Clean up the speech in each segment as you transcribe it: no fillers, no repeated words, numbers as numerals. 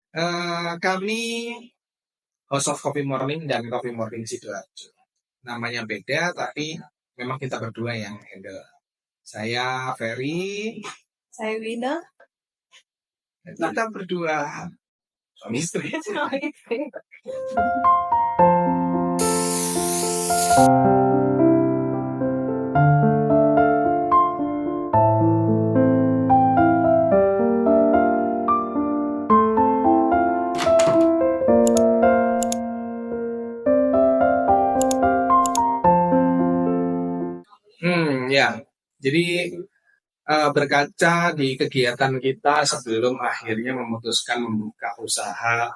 Kami House of Coffee Morning dan Coffee Morning Sidoarjo. Namanya beda, tapi memang kita berdua yang handle. Saya Ferry. Saya Wina. Kita berdua suami istri. Ya. Jadi berkaca di kegiatan kita sebelum akhirnya memutuskan membuka usaha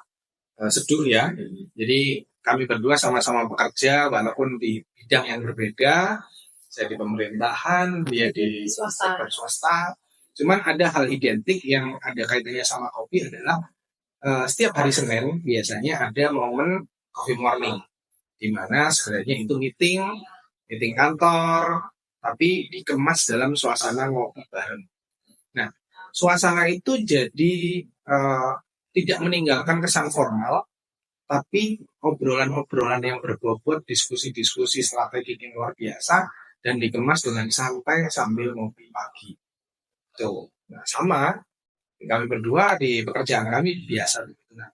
seduh ya. Jadi kami berdua sama-sama bekerja walaupun di bidang yang berbeda. Saya di pemerintahan, dia di sektor swasta. Cuman ada hal identik yang ada kaitannya sama kopi adalah setiap hari Senin biasanya ada momen coffee morning, di mana sebenarnya itu meeting kantor, tapi dikemas dalam suasana ngopi bareng. Nah, suasana itu jadi tidak meninggalkan kesan formal, tapi obrolan-obrolan yang berbobot, diskusi-diskusi strategi yang luar biasa, dan dikemas dengan santai sambil ngopi pagi. Tuh, nah, sama kami berdua di pekerjaan kami biasa. Nah,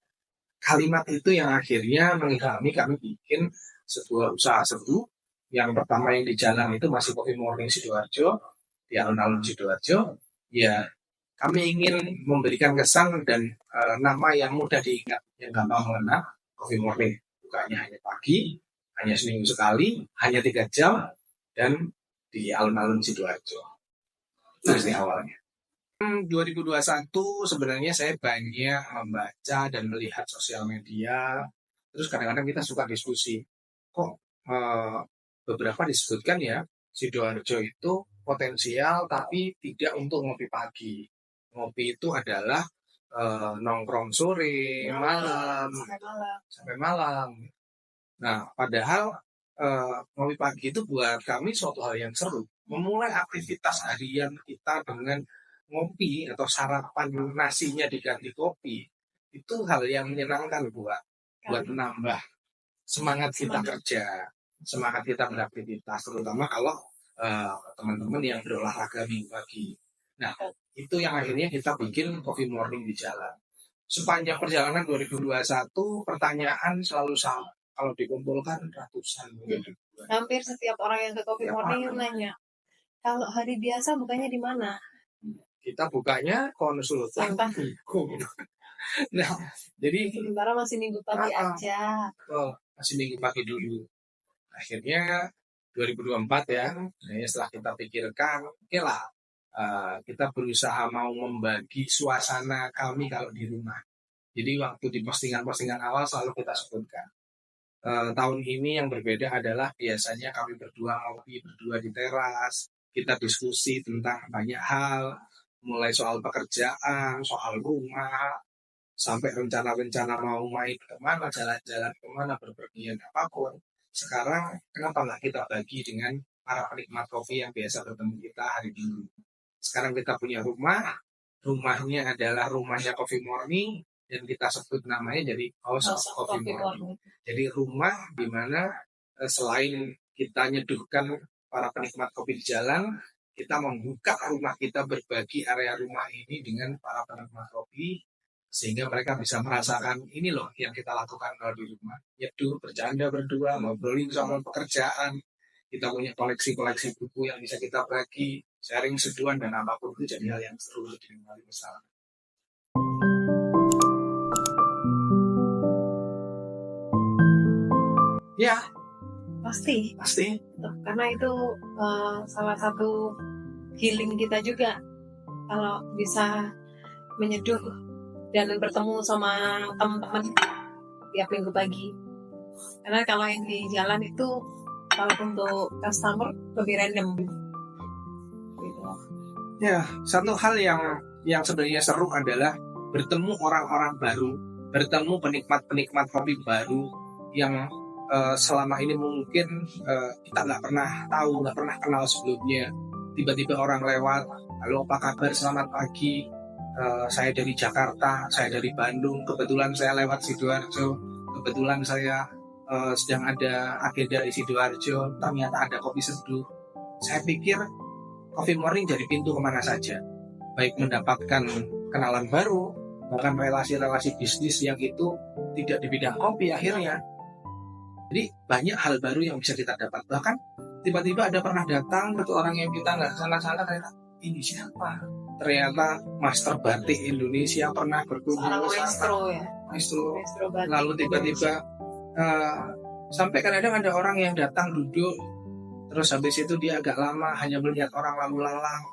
kalimat itu yang akhirnya mengilhami kami bikin sebuah usaha seduh. Yang pertama yang di jalan itu masih Coffee Morning Sidoarjo, di alun-alun Sidoarjo. Ya, kami ingin memberikan kesan dan nama yang mudah diingat, yang gampang mengena. Coffee Morning bukanya hanya pagi, hanya seminggu sekali, hanya 3 jam, dan di alun-alun Sidoarjo. Terus di awalnya. 2021 sebenarnya saya banyak membaca dan melihat sosial media. Terus kadang-kadang kita suka diskusi. Kok beberapa disebutkan ya, Sidoarjo itu potensial tapi tidak untuk ngopi pagi. Ngopi itu adalah nongkrong sore, malam, sampai malam. Nah, padahal ngopi pagi itu buat kami suatu hal yang seru. Memulai aktivitas harian kita dengan ngopi atau sarapan nasinya diganti kopi, itu hal yang menyenangkan buat menambah semangat kita kerja, semangat kita beraktivitas, terutama kalau teman-teman yang berolahraga minggu pagi. Nah, itu yang akhirnya kita bikin Coffee Morning di jalan. Sepanjang perjalanan 2021, pertanyaan selalu sama. Kalau dikumpulkan ratusan. Hampir setiap orang yang ke Coffee Morning nanya, kalau hari biasa bukanya di mana? Kita bukanya konsultan. Nah, jadi sementara masih minggu pagi aja. Masih minggu pagi dulu. Akhirnya 2024 ya. Nah, setelah kita pikirkan, oke lah, kita berusaha mau membagi suasana kami kalau di rumah. Jadi waktu di postingan-postingan awal selalu kita sebutkan. Tahun ini yang berbeda adalah biasanya kami berdua ngopi berdua di teras, kita diskusi tentang banyak hal, mulai soal pekerjaan, soal rumah, sampai rencana-rencana mau main kemana, jalan-jalan kemana, berpergian apapun. Sekarang kenapa nggak kita bagi dengan para penikmat kopi yang biasa bertemu kita hari dulu. Sekarang kita punya rumah, rumahnya adalah rumahnya Coffee Morning, dan kita sebut namanya jadi House of Coffee Morning. Jadi rumah di mana selain kita nyeduhkan para penikmat kopi di jalan, kita membuka rumah kita, berbagi area rumah ini dengan para penikmat kopi, sehingga mereka bisa merasakan ini loh yang kita lakukan kalau di rumah. Nyeduh, bercanda berdua, ngobrolin soal pekerjaan. Kita punya koleksi-koleksi buku yang bisa kita bagi, sharing seduhan dan apapun itu jadi hal yang seru di kali bersama. Ya, pasti. Karena itu salah satu healing kita juga. Kalau bisa menyeduh dan bertemu sama teman-teman tiap minggu pagi. Karena kalau yang di jalan itu kalau untuk customer lebih random. Gitu. Ya, satu hal yang sebenarnya seru adalah bertemu orang-orang baru, bertemu penikmat-penikmat kopi baru yang selama ini mungkin kita nggak pernah tahu, nggak pernah kenal sebelumnya. Tiba-tiba orang lewat, halo apa kabar, selamat pagi. saya dari Jakarta, saya dari Bandung, kebetulan saya lewat Sidoarjo, kebetulan saya sedang ada agenda di Sidoarjo, ternyata ada kopi seduh. Saya pikir Coffee Morning jadi pintu kemana saja, baik mendapatkan kenalan baru, bahkan relasi-relasi bisnis yang itu tidak di bidang kopi akhirnya. Jadi banyak hal baru yang bisa kita dapat. Bahkan tiba-tiba ada pernah datang ke orang yang kita nggak salah-salah, ternyata ini siapa? Ternyata Master Batik Indonesia pernah berkunjung ke sana. Maestro. Lalu tiba-tiba sampai kadang-kadang ada orang yang datang duduk, terus habis itu dia agak lama hanya melihat orang lalu lalang.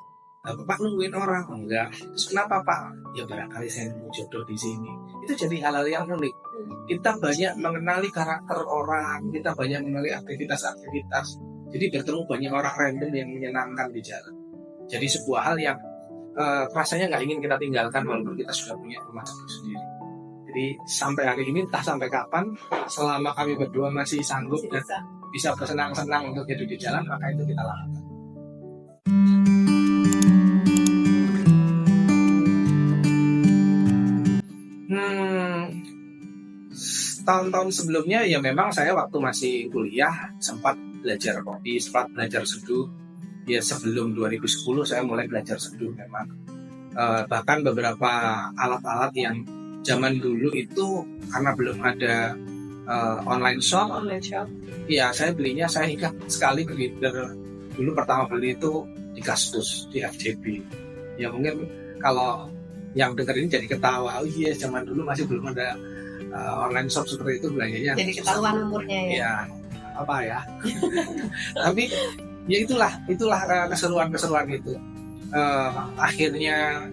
Nah, Bapak nungguin orang enggak? Terus kenapa Pak? Ya barangkali saya nemu jodoh di sini. Itu jadi hal-hal yang unik. Kita banyak mengenali karakter orang, kita banyak mengenali aktivitas-aktivitas. Jadi bertemu banyak orang random yang menyenangkan di jalan. Jadi sebuah hal yang rasanya nggak ingin kita tinggalkan walaupun kita sudah punya rumah sendiri. Jadi sampai hari ini, entah sampai kapan, selama kami berdua masih sanggup dan bisa bersenang-senang untuk hidup di jalan, maka itu kita lakukan. Tahun-tahun sebelumnya ya memang saya waktu masih kuliah sempat belajar kopi, sempat belajar seduh. Ya sebelum 2010 saya mulai belajar seduh memang. Bahkan beberapa alat-alat yang zaman dulu itu karena belum ada online shop. Ya saya belinya, saya ingat sekali grinder dulu pertama beli itu di Kaskus, di FJB. Ya mungkin kalau yang dengar ini jadi ketawa, oh iya zaman dulu masih belum ada online shop seperti itu, belanjanya jadi ketahuan umurnya ya. Ya apa ya. Tapi ya itulah keseruan itu. Akhirnya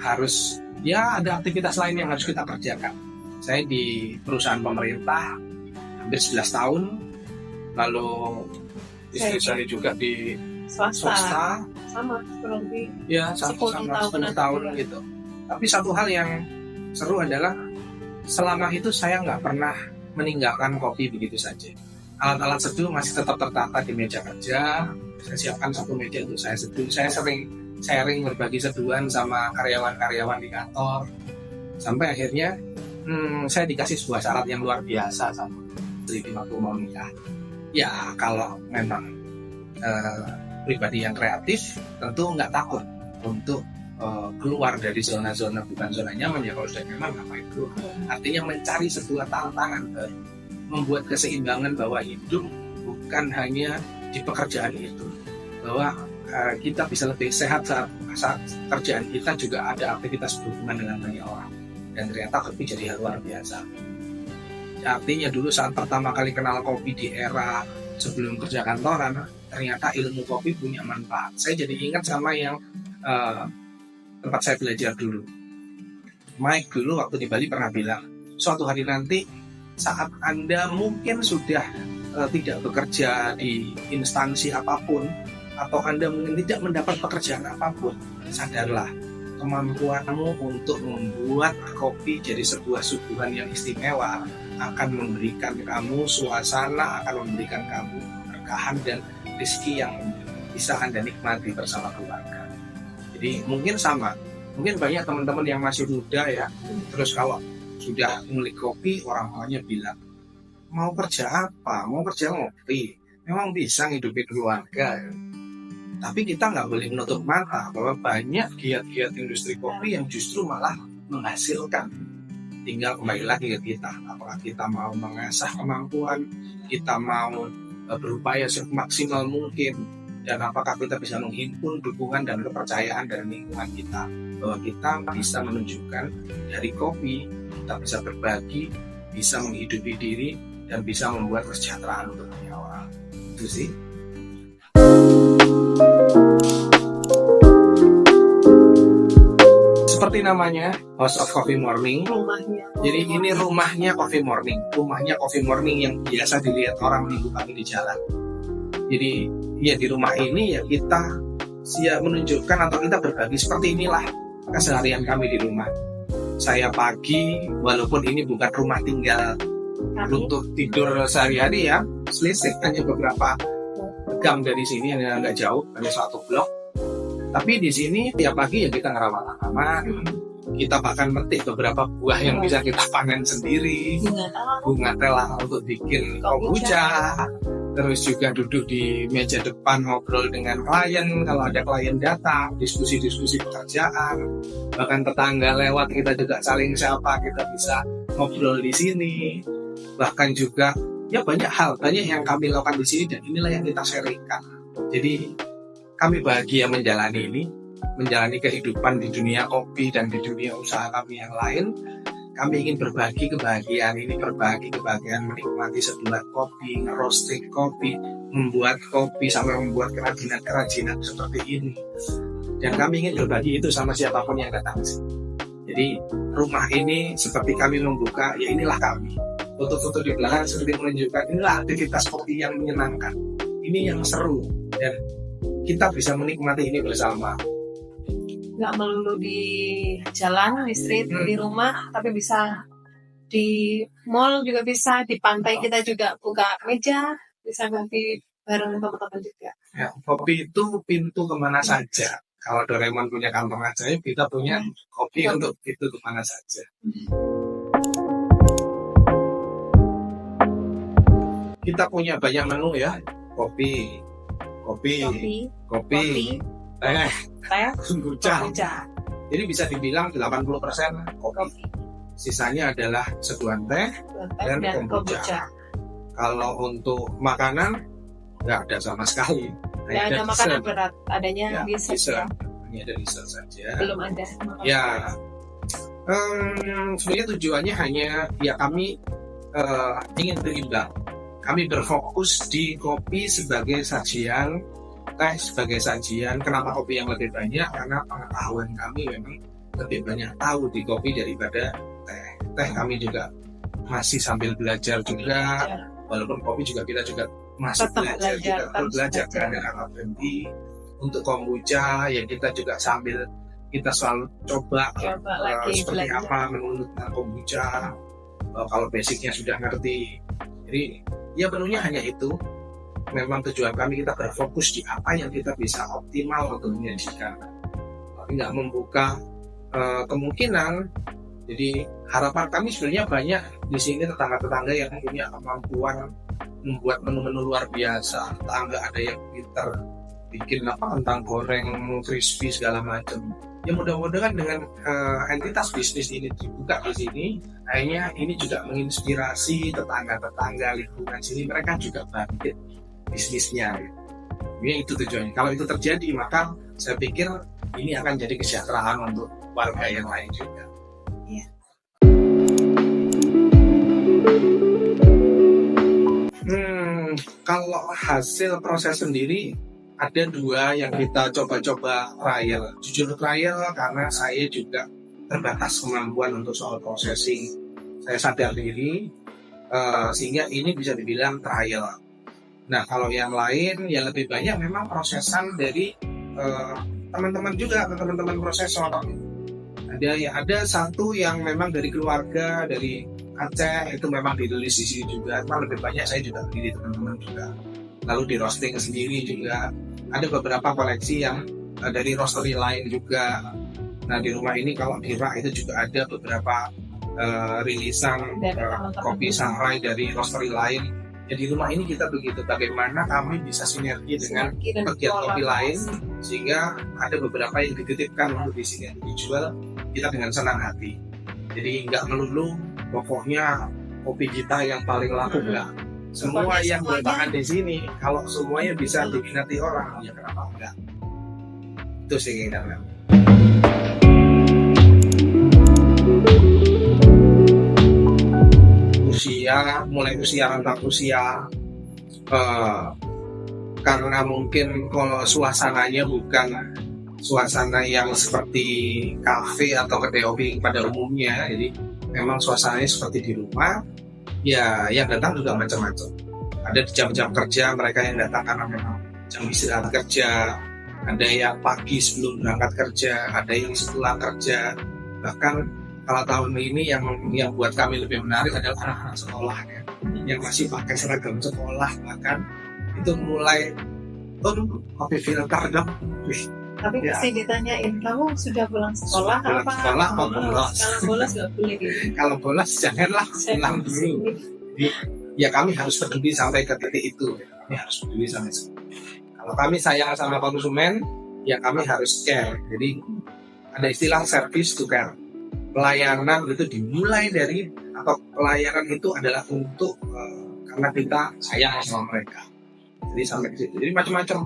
harus ya ada aktivitas lain yang harus kita kerjakan. Saya di perusahaan pemerintah hampir 11 tahun, lalu istri saya juga di swasta sama kurang lebih ya 10 tahun gitu. Tapi satu hal yang seru adalah selama itu saya nggak pernah meninggalkan kopi begitu saja. Alat-alat seduh masih tetap tertata di meja kerja. Saya siapkan satu meja untuk saya seduh. Saya sering sharing berbagi seduhan sama karyawan-karyawan di kantor. Sampai akhirnya saya dikasih sebuah syarat yang luar biasa sama istri waktu mau nikah. Ya kalau memang pribadi yang kreatif tentu nggak takut untuk keluar dari zona-zona bukan zona nyaman. Ya kalau sudah nyaman ngapain keluar. Artinya mencari sebuah tantangan baru, membuat keseimbangan bahwa hidup bukan hanya di pekerjaan itu, bahwa kita bisa lebih sehat saat kerjaan kita juga ada aktivitas berhubungan dengan banyak orang, dan ternyata kopi jadi hal luar biasa. Artinya dulu saat pertama kali kenal kopi di era sebelum kerja kantoran, ternyata ilmu kopi punya manfaat. Saya jadi ingat sama yang tempat saya belajar dulu. Mike dulu waktu di Bali pernah bilang, suatu hari nanti saat Anda mungkin sudah tidak bekerja di instansi apapun, atau Anda mungkin tidak mendapat pekerjaan apapun, sadarlah kemampuanmu untuk membuat kopi jadi sebuah suguhan yang istimewa akan memberikan kamu suasana, akan memberikan kamu keberkahan dan rezeki yang bisa Anda nikmati bersama keluarga. Jadi mungkin sama, mungkin banyak teman-teman yang masih muda ya, terus kalau sudah ngulik kopi, orang tuanya bilang, mau kerja apa? Mau kerja ngopi, memang bisa ngidupin keluarga. Tapi kita nggak boleh menutup mata bahwa banyak giat-giat industri kopi yang justru malah menghasilkan. Tinggal kembali lagi ke kita, apakah kita mau mengasah kemampuan, kita mau berupaya semaksimal mungkin, dan apakah kita bisa menghimpun dukungan dan kepercayaan dari lingkungan kita, bahwa kita bisa menunjukkan dari kopi kita bisa berbagi, bisa menghidupi diri, dan bisa membuat kesejahteraan untuk banyak orang. Itu sih. Seperti namanya, House of Coffee Morning. Jadi ini rumahnya Coffee Morning, rumahnya Coffee Morning yang biasa dilihat orang minggu pagi di jalan. Jadi ya di rumah ini ya kita siap menunjukkan atau kita berbagi seperti inilah keseharian kami di rumah. Saya pagi, walaupun ini bukan rumah tinggal untuk tidur sehari-hari ya, selisih hanya beberapa gang dari sini, hanya nggak jauh, hanya satu blok. Tapi di sini tiap pagi ya kita ngerawat tanaman, kita bahkan metik beberapa buah yang bisa kita panen sendiri, bunga telang untuk bikin kombucha. Terus juga duduk di meja depan ngobrol dengan klien, kalau ada klien datang, diskusi-diskusi pekerjaan, bahkan tetangga lewat kita juga saling sapa, kita bisa ngobrol di sini. Bahkan juga ya banyak hal, banyak yang kami lakukan di sini dan inilah yang kita sharingkan. Jadi kami bahagia menjalani ini, menjalani kehidupan di dunia kopi dan di dunia usaha kami yang lain. Kami ingin berbagi kebahagiaan ini, berbagi kebahagiaan menikmati sedulan kopi, roasting kopi, membuat kopi, sampai membuat kerajinan-kerajinan seperti ini. Dan kami ingin berbagi itu sama siapapun yang datang ke sini. Jadi rumah ini seperti kami membuka, ya inilah kami. Foto-foto di belakang seperti menunjukkan inilah aktivitas kopi yang menyenangkan. Ini yang seru dan kita bisa menikmati ini bersama. Nggak melulu di jalan, di street, di rumah, tapi bisa di mall juga bisa, di pantai kita juga buka meja, bisa ngopi bareng teman-teman juga. Ya, kopi itu pintu kemana saja. Kalau Doraemon punya kantong ajaib, kita punya kopi untuk pintu kemana saja. Kita punya banyak menu ya, kopi, teh, kombucha. Jadi bisa dibilang 80% kopi. Sisanya adalah seduhan teh dan kombucha. Kalau untuk makanan nggak ada sama sekali. Nggak ada makanan berat, adanya dessert. Hanya ada dessert saja. Belum ada. Ya, sebenarnya tujuannya hanya ya kami ingin berimbang. Kami berfokus di kopi sebagai sajian, teh sebagai sajian. Kenapa kopi yang lebih banyak? Karena pengetahuan kami memang lebih banyak tahu di kopi daripada teh. Teh kami juga masih sambil belajar juga. Walaupun kopi juga kita juga masih belajar karena kata berhenti. Untuk kombucha ya kita juga sambil kita selalu coba seperti belajar. Apa menurut kombucha. Kalau basicnya sudah ngerti. Jadi ya menunya hanya itu. Memang tujuan kami kita berfokus di apa yang kita bisa optimal untuk menyajikan, tapi nggak membuka kemungkinan. Jadi harapan kami sebenarnya banyak di sini tetangga-tetangga yang punya kemampuan membuat menu-menu luar biasa. Tetangga ada yang pintar bikin kentang goreng, crispy segala macam. Ya mudah-mudahan dengan entitas bisnis ini dibuka di sini, akhirnya ini juga menginspirasi tetangga-tetangga lingkungan sini, mereka juga bangkit bisnisnya. Ini itu tujuannya. Kalau itu terjadi, maka saya pikir ini akan jadi kesejahteraan untuk warga yang lain juga. Ya. Kalau hasil proses sendiri ada dua yang kita coba-coba trial. Jujur trial karena saya juga terbatas kemampuan untuk soal processing. Saya sadar diri sehingga ini bisa dibilang trial. Nah kalau yang lain yang lebih banyak memang prosesan dari teman-teman juga atau teman-teman prosesor. Ada satu yang memang dari keluarga dari Aceh itu memang ditulis di sini juga. Cuma lebih banyak saya juga beli di teman-teman juga. Lalu di roasting sendiri juga ada beberapa koleksi yang dari roastery lain juga. Nah di rumah ini kalau di rak itu juga ada beberapa rilisan kopi sangrai dari roastery lain. Ya di rumah ini kita begitu, bagaimana kami bisa sinergi dengan pegiat kopi lain sehingga ada beberapa yang dititipkan untuk di sini dijual kita dengan senang hati. Jadi nggak melulu pokoknya kopi kita yang paling laku enggak. Semua yang berbahan di sini, kalau semuanya bisa diminati orang, ya kenapa enggak? Itu sih keinginan. Mulai usia rentang usia, karena mungkin kalau suasananya bukan suasana yang seperti kafe atau kedai kopi pada umumnya, jadi memang suasananya seperti di rumah. Ya, yang datang juga macam-macam. Ada di jam-jam kerja mereka yang datang karena memang jam istirahat kerja. Ada yang pagi sebelum berangkat kerja, ada yang setelah kerja. Bahkan kalau tahun ini yang buat kami lebih menarik adalah anak-anak sekolah ya, yang masih pakai seragam sekolah, bahkan itu mulai kopi filter dong. Tapi Ya. pasti ditanyain, kamu sudah pulang sekolah Pulang apa? sekolah apa bolos? Kalau bolos nggak boleh gitu. Kalau bolos janganlah pulang dulu. Jadi, ya kami harus peduli sampai ke titik itu. Kami harus peduli sampai situ. Kalau kami sayang sama konsumen, ya kami harus care. Jadi ada istilah service to care. Pelayanan itu dimulai dari, atau pelayanan itu adalah untuk karena kita sayang sama mereka. Jadi sampai ke situ. Jadi macam-macam,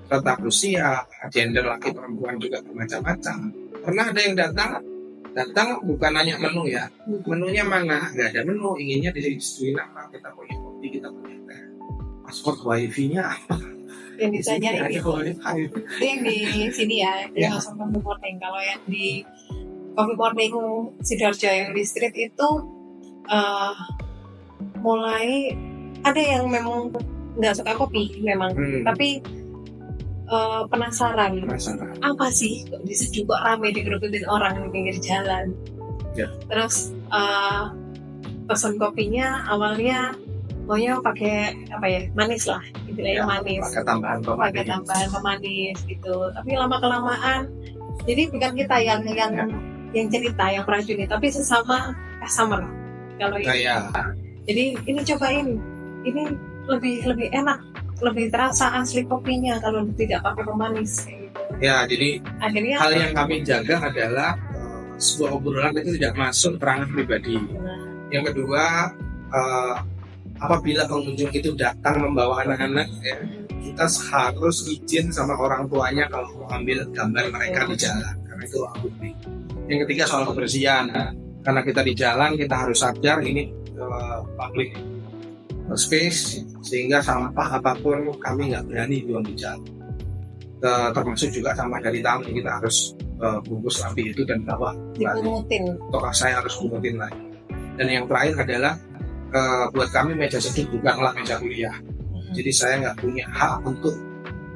rentang usia, gender laki perempuan juga bermacam-macam. Pernah ada yang datang bukan nanya menu ya, menunya mana, nggak ada menu, inginnya disuguhin apa, kita punya kopi, kita punya teh, password wifi-nya apa, Yang ditanyain ada itu. wifi. Itu yang di sini ya, Ya. yang langsung Coffee Morning. Kalau yang di Coffee Morning Sidoarjo yang di street itu mulai ada yang memang nggak suka kopi memang, tapi penasaran Penasaran. apa sih kok di sejuk kok rame digerututin orang di pinggir jalan. Ya. Terus pesan kopinya awalnya maunya pakai apa ya, manis lah, istilahnya Ya, manis, pakai tambahan pakai tambahan pemanis gitu. Tapi lama kelamaan jadi bukan kita yang cerita, yang meracuni, tapi sesama customer kalau ini. Kayak Jadi ini cobain, ini lebih enak, lebih terasa asli kopinya kalau tidak pakai pemanis kayak gitu. ya, jadi Akhirnya hal yang kami jaga adalah sebuah obrolan itu tidak masuk ranah pribadi. Yang kedua, apabila pengunjung itu datang membawa anak-anak, ya, kita harus izin sama orang tuanya kalau mau ambil gambar mereka di jalan, karena itu ruang publik. Yang ketiga soal kebersihan, karena kita di jalan kita harus sadar ini public space, sehingga sampah apapun kami nggak berani buang di jalan. Termasuk juga sampah dari tamu kita harus bungkus rapi itu dan bawa lagi. dipungutin. Atau saya harus bungutin lagi. Dan yang terakhir adalah buat kami meja sejuk bukanlah meja kuliah. Jadi saya nggak punya hak untuk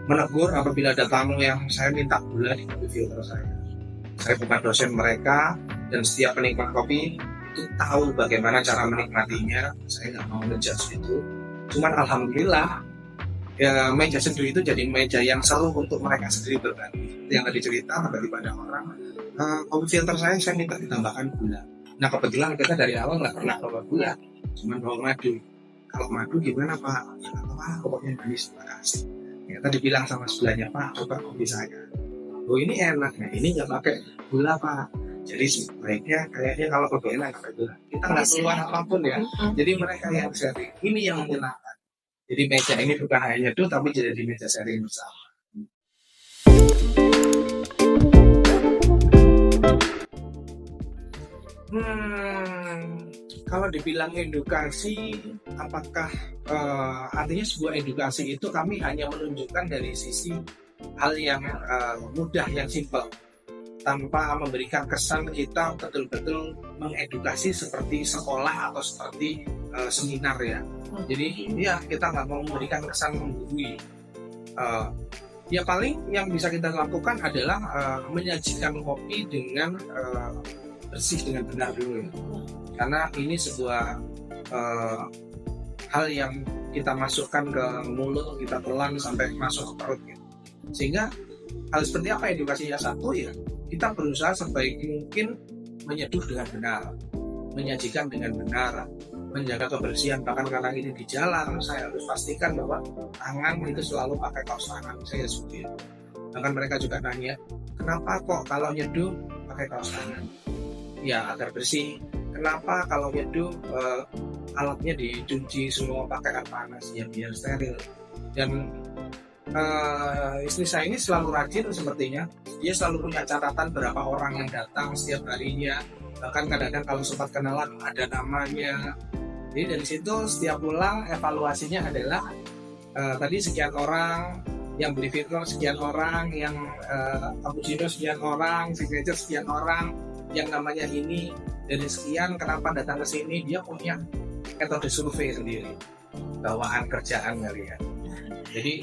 menegur apabila ada tamu yang saya minta gula di kopi filter saya. Saya bukan dosen mereka, dan setiap penikmat kopi itu tahu bagaimana cara menikmatinya. Saya nggak mau ngejudge itu. Cuman alhamdulillah ya, meja seduh itu jadi meja yang selalu untuk mereka sendiri berbagi. Yang tadi cerita daripada orang, kopi filter saya minta ditambahkan gula. Nah kebetulan kita dari awal nggak pernah bawa gula, cuman bawa madu. Kalau madu gimana Pak? Ya nggak apa-apa, pokoknya manis, terima kasih. Ya tadi bilang sama sebelahnya, Pak, coba kopi saya. Oh ini enak, nah ini nggak pakai gula Pak. Jadi sebaiknya kayaknya kalau kopi enak pakai gula. Kita nggak keluar apapun ya. Jadi mereka yang sharing, ini yang menyenangkan. Jadi meja ini bukan hanya itu, tapi jadi meja sharing bersama. Kalau dibilang edukasi, apakah artinya sebuah edukasi itu kami hanya menunjukkan dari sisi hal yang mudah, yang simpel, tanpa memberikan kesan kita betul-betul mengedukasi seperti sekolah atau seperti seminar ya. Jadi ya kita nggak mau memberikan kesan menggurui. Ya paling yang bisa kita lakukan adalah menyajikan kopi dengan bersih, dengan benar dulu ya. Karena ini sebuah hal yang kita masukkan ke mulut, kita telan sampai masuk ke perut gitu. Sehingga hal seperti apa edukasinya? Satu ya, kita berusaha sebaik mungkin menyeduh dengan benar, menyajikan dengan benar, menjaga kebersihan. Bahkan karena ini di jalan, saya harus pastikan bahwa tangan itu selalu pakai kaos tangan. Saya seperti itu. Bahkan mereka juga nanya, kenapa kok kalau nyeduh pakai kaos tangan? Ya agar bersih. Kenapa kalau nyeduh alatnya dicuci semua pakai air panas? Ya biar steril. Dan istri saya ini selalu rajin sepertinya. Dia selalu punya catatan berapa orang yang datang setiap harinya. Bahkan kadang-kadang kalau sempat kenalan ada namanya. Jadi dari situ setiap pulang evaluasinya adalah tadi sekian orang yang beli filter, sekian orang yang cappuccino, sekian orang signature, sekian orang yang namanya ini. Dari sekian kenapa datang ke sini, dia punya metode survei sendiri, bawaan kerjaan kali ya. Jadi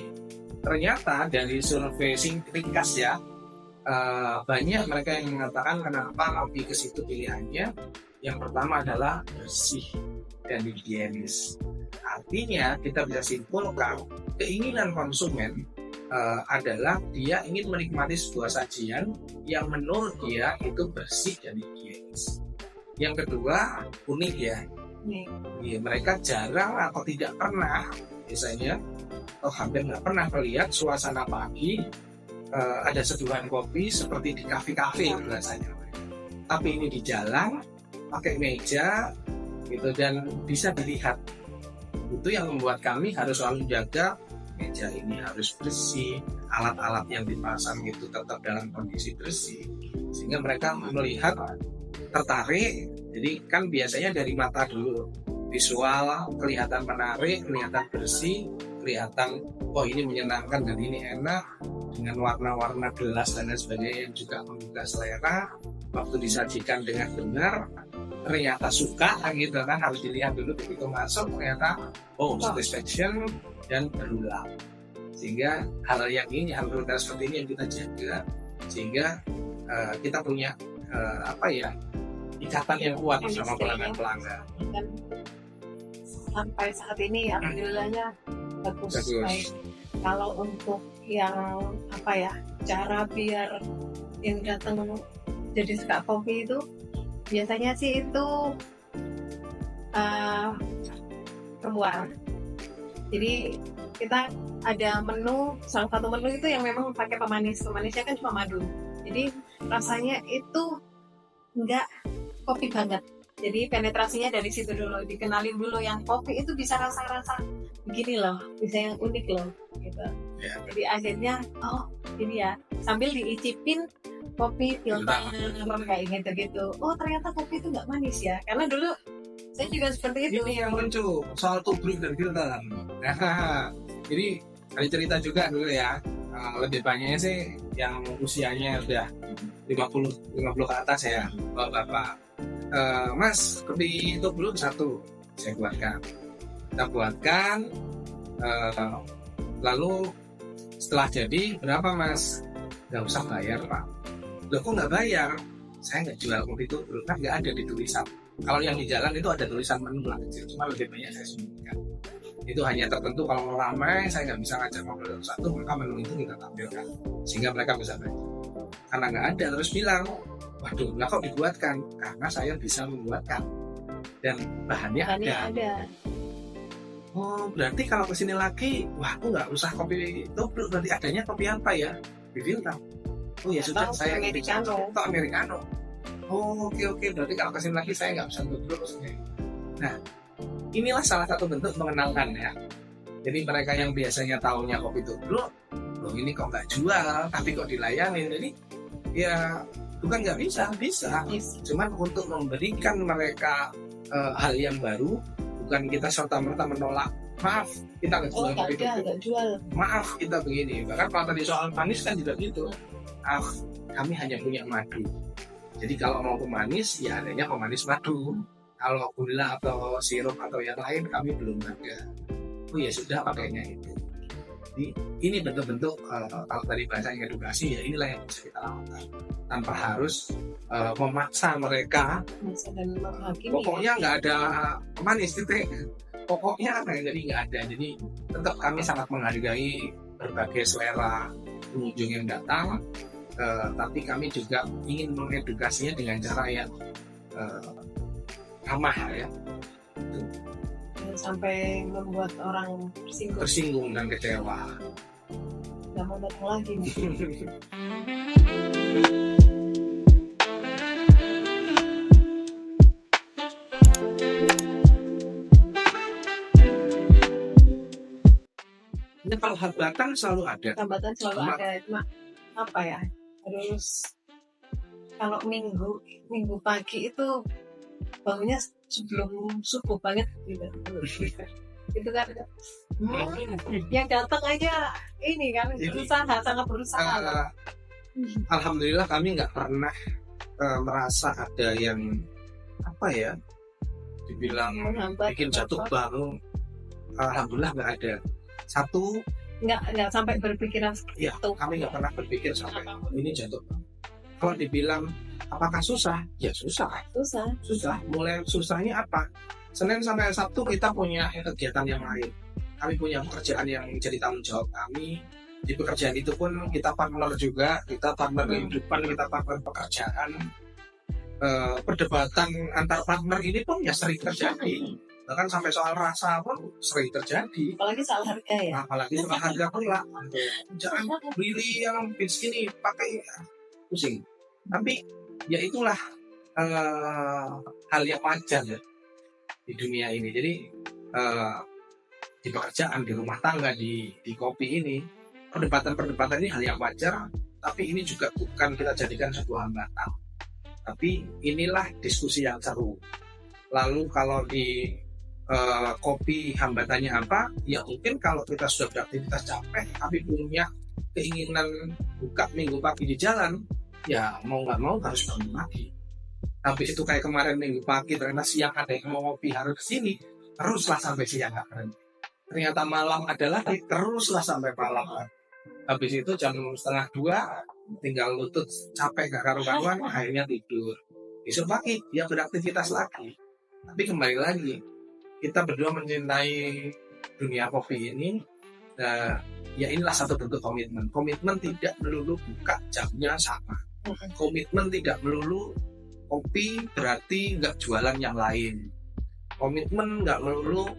ternyata dari survei ringkas ya, banyak mereka yang mengatakan kenapa kopi ke situ pilihannya. Yang pertama adalah bersih dan higienis. Artinya kita bisa simpulkan keinginan konsumen adalah dia ingin menikmati sebuah sajian yang menurut dia itu bersih dan higienis. Yang kedua, unik ya. Ya, mereka jarang atau tidak pernah, biasanya atau hampir nggak pernah melihat suasana pagi ada seduhan kopi seperti di kafe-kafe biasanya. Tapi ini di jalan, pakai meja, gitu, dan bisa dilihat. Itu yang membuat kami harus selalu jaga meja ini harus bersih, alat-alat yang dipasang itu tetap dalam kondisi bersih, sehingga mereka melihat tertarik. Jadi kan biasanya dari mata dulu, visual kelihatan menarik, kelihatan bersih, kelihatan oh ini menyenangkan dan ini enak, dengan warna-warna gelas dan lain sebagainya yang juga menggugah selera. Waktu disajikan dengan benar, ternyata suka gitu kan, harus dilihat dulu begitu masuk, ternyata oh satisfaction dan berulang. Sehingga hal yang ini, hal seperti ini yang kita jaga, sehingga kita punya ikatan yang kuat sama pelanggan-pelanggan. Sampai saat ini alhamdulillahnya bagus. Baik. Kalau untuk yang cara biar yang datang jadi suka kopi itu biasanya sih itu perempuan. Jadi kita ada menu, salah satu menu itu yang memang pakai pemanisnya kan cuma madu. Jadi rasanya itu enggak kopi banget. Jadi penetrasinya dari situ dulu, dikenalin dulu yang kopi itu bisa rasa-rasa begini loh, bisa yang unik loh gitu. Ya. Jadi akhirnya ini ya, sambil diicipin kopi filter kayak gitu. Oh ternyata kopi itu nggak manis ya, karena dulu saya juga seperti itu. Ini yang lucu soal tubruk dan filter. Jadi ada cerita juga dulu ya, lebih banyaknya sih yang usianya udah 50 ke atas ya, bapak. Mas, kopi tubruk satu, saya buatkan. Kita buatkan, lalu setelah jadi berapa mas? Nggak usah bayar pak. Loh kok nggak bayar? Saya nggak jual kopi tubruk, kan nggak ada di tulisan. Kalau yang di jalan itu ada tulisan menu lah kecil, cuma lebih banyak saya sembunyikan. Itu hanya tertentu, kalau ramai saya nggak bisa ngajak ngobrol satu, maka menu itu kita tampilkan sehingga mereka bisa baca. Karena nggak ada terus bilang, waduh, lah kok dibuatkan? Karena saya bisa membuatkan dan bahannya ada. Oh, berarti kalau kesini lagi, wah aku nggak usah kopi tubruk, berarti adanya kopi apa ya? Kopi filter. Oh ya sudah, saya Americano. Atau Americano. Oh oke, berarti kalau kesini lagi saya nggak bisa tubruk. Nah, inilah salah satu bentuk mengenalkan ya. Jadi mereka yang biasanya taunya kopi tubruk, loh ini kok nggak jual, tapi kok dilayani. Jadi ya bukan nggak bisa. Cuman untuk memberikan mereka hal yang baru, bukan kita serta-merta menolak. Maaf, kita nggak jual kopi tubruk. Maaf, kita begini. Bahkan kalau tadi soal manis kan juga gitu. Maaf, kami hanya punya madu. Jadi kalau mau pemanis, ya adanya pemanis madu. Kalau gula atau sirup atau yang lain kami belum ada. Oh ya sudah, pakainya itu. Jadi ini bentuk-bentuk kalau tadi bahasanya edukasi, ya inilah yang bisa kita lakukan tanpa harus memaksa mereka. Pokoknya nggak ada pemanis titik. Pokoknya jadi nggak ada. Jadi tetap kami sangat menghargai berbagai selera pengunjung yang datang, tapi kami juga ingin mengedukasinya dengan cara yang ramah ya. Sampai membuat orang tersinggung dan kecewa. Nggak mau datang lagi nih. Ini kalau hambatan selalu ada. Hambatan selalu ada. Cuma apa ya? Terus kalau minggu pagi itu bangunnya sebelum subuh banget gitu. Itu kan yang datang aja ini kan sangat berusaha. Alhamdulillah kami nggak pernah merasa ada yang dibilang bikin jatuh bangun. Alhamdulillah nggak ada. Satu nggak sampai berpikiran ya, kami nggak pernah berpikir sampai ini jatuh. Kalau dibilang apakah susah? Ya susah. Mulai susahnya apa? Senin sampai Sabtu kita punya kegiatan yang lain. Kami punya pekerjaan yang menjadi tanggung jawab kami. Di pekerjaan itu pun kita partner juga, kita partner kehidupan, kita partner pekerjaan. Perdebatan antar partner ini pun ya sering terjadi. Bahkan sampai soal rasa pun sering terjadi. Apalagi soal harga ya. Apalagi soal harga pula. Jangan beli yang bis ini pakai pusing. Tapi ya itulah hal yang wajar ya di dunia ini. Jadi di pekerjaan, di rumah tangga, di kopi ini, perdebatan ini hal yang wajar. Tapi ini juga bukan kita jadikan sebuah hambatan. Tapi inilah diskusi yang seru. Lalu kalau di kopi hambatannya apa? Ya mungkin kalau kita sudah beraktivitas capek tapi punya keinginan buka minggu pagi di jalan, ya mau nggak mau harus bangun pagi. Habis itu kayak kemarin minggu pagi ternyata siang ada yang mau ngopi harus kesini, teruslah sampai siang nggak berhenti. Ternyata malam ada lagi, teruslah sampai malam. Habis itu jam 1:30 tinggal lutut capek gak karu-karuan, akhirnya tidur. Besok pagi dia beraktivitas lagi. Tapi kembali lagi, kita berdua mencintai dunia kopi ini. Ya inilah satu bentuk komitmen. Komitmen tidak melulu buka jamnya sama. Komitmen tidak melulu kopi berarti nggak jualan yang lain. Komitmen nggak melulu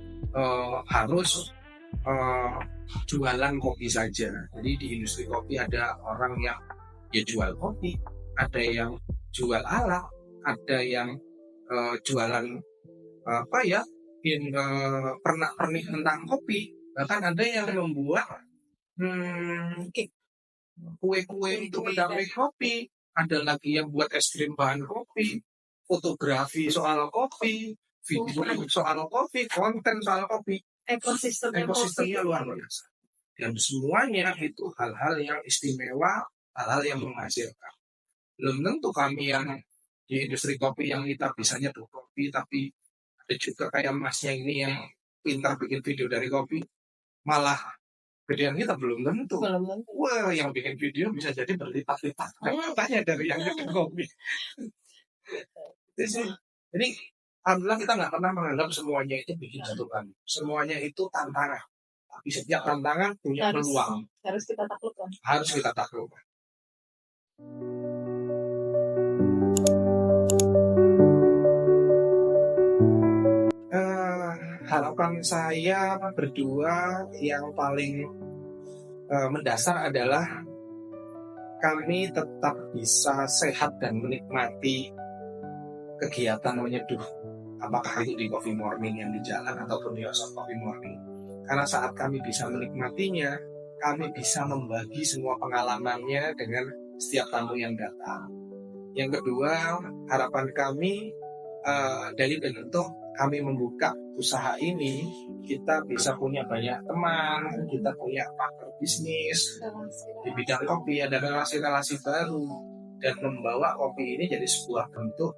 harus jualan kopi saja. Jadi di industri kopi ada orang yang ya jual kopi, ada yang jual alat, ada yang jualan pernak-pernik tentang kopi, bahkan ada yang membuat kue-kue untuk mendampingi kopi, ada lagi yang buat es krim bahan kopi, fotografi soal kopi, video soal kopi, konten soal kopi. Ekosistemnya luar biasa. Dan semuanya itu hal-hal yang istimewa, hal-hal yang menghasilkan. Belum tentu kami yang di industri kopi yang kita bisanya tuh kopi, tapi ada juga kayak masnya ini yang pintar bikin video dari kopi, malah gedean kita belum tentu. Wah, yang bikin video bisa jadi berlipat-lipat katanya dari yang bikin kopi. Jadi alhamdulillah kita nggak pernah menganggap semuanya itu bikin jatuhkan. Semuanya itu tantangan. Tapi setiap tantangan punya peluang. Harus kita taklukkan. Harus kita taklukkan. Harapan saya berdua yang paling mendasar adalah kami tetap bisa sehat dan menikmati kegiatan menyeduh, apakah itu di Coffee Morning yang di jalan ataupun di Osok Coffee Morning. Karena saat kami bisa menikmatinya, kami bisa membagi semua pengalamannya dengan setiap tamu yang datang. Yang kedua, harapan kami dari bentuk kami membuka usaha ini, kita bisa punya banyak teman, kita punya partner bisnis di bidang kopi, ada relasi-relasi baru, dan membawa kopi ini jadi sebuah bentuk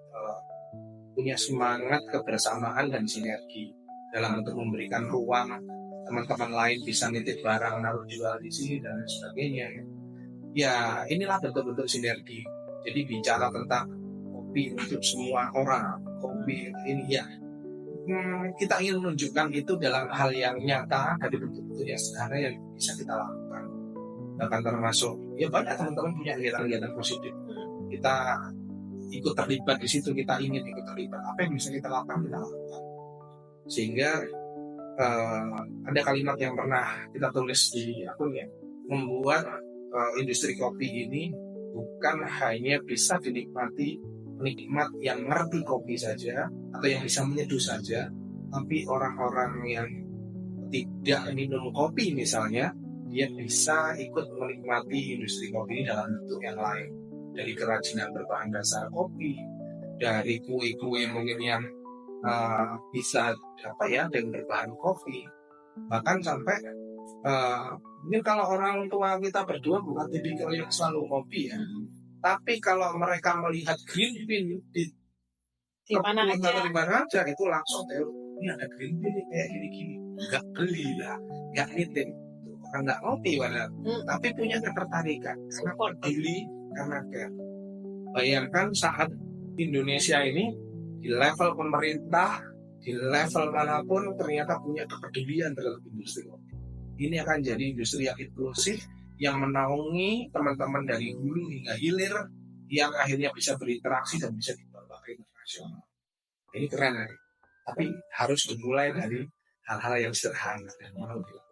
punya semangat kebersamaan dan sinergi dalam untuk memberikan ruang teman-teman lain bisa nitip barang, naruh jual di sini dan sebagainya. Ya inilah bentuk-bentuk sinergi. Jadi bicara tentang kopi untuk semua orang, kopi ini ya kita ingin menunjukkan itu dalam hal yang nyata dari bentuk-bentuk yang sederhana yang bisa kita lakukan. Bahkan termasuk ya banyak teman-teman punya kegiatan-kegiatan positif. Kita ikut terlibat di situ, kita ingin ikut terlibat. Apa yang bisa kita lakukan, kita lakukan. Sehingga ada kalimat yang pernah kita tulis di akunnya, membuat industri kopi ini bukan hanya bisa dinikmati penikmat yang ngerti kopi saja atau yang bisa menyeduh saja, tapi orang-orang yang tidak minum kopi misalnya, dia bisa ikut menikmati industri kopi ini dalam bentuk yang lain, dari kerajinan berbahan dasar kopi, dari kue-kue mungkin yang bisa dengan berbahan kopi, bahkan sampai mungkin kalau orang tua kita berdua bukan tipikal yang selalu kopi ya. Tapi kalau mereka melihat green bean di mana aja itu langsung ini ada green bean kayak gini-gini, nggak beli lah, nggak nitip, orang nggak ngopi padahal, tapi punya ketertarikan karena peduli, karena care. Bayangkan saat Indonesia ini di level pemerintah, di level manapun ternyata punya kepedulian terhadap industri kopi. Ini akan jadi industri yang inklusif, yang menaungi teman-teman dari hulu hingga hilir, yang akhirnya bisa berinteraksi dan bisa dibawa ke internasional. Ini keren ya. Tapi harus dimulai dari hal-hal yang sederhana dan mau dilakukan.